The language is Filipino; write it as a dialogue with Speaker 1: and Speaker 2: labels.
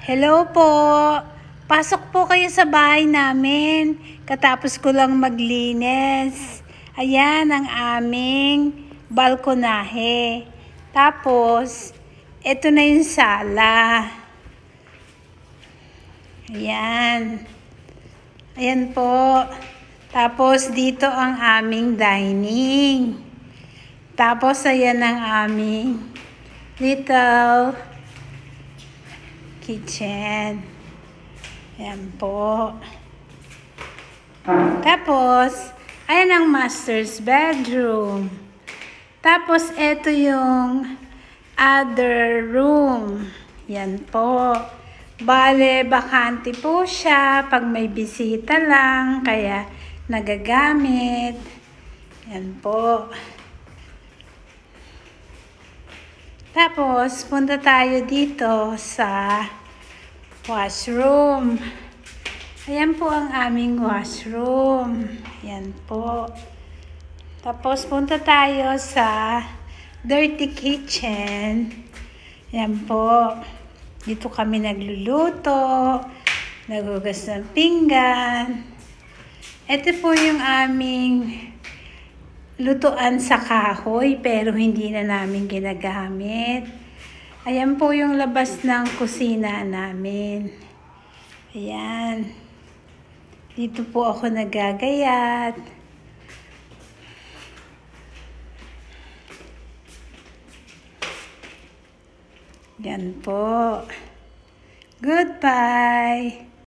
Speaker 1: Hello po. Pasok po kayo sa bahay namin. Katapos ko lang maglinis. Ayan ang aming balkonahe. Tapos, ito na yung sala. Ayan. Ayan po. Tapos, dito ang aming dining. Tapos, ayan ang aming little kitchen. Ayan po. Tapos, ayan ang master's bedroom. Tapos, ito yung other room. Yan po. Bale, bakante po siya pag may bisita lang, kaya nagagamit. Yan po. Tapos, punta tayo dito sa washroom. Ayan po ang aming washroom. Ayan po. Tapos, punta tayo sa dirty kitchen. Ayan po. Dito kami nagluluto, nagugas ng pinggan. Ito po yung aming lutuan sa kahoy, pero hindi na namin ginagamit. Ayan po yung labas ng kusina namin. Ayan. Dito po ako nagagayat. Yan po. Goodbye.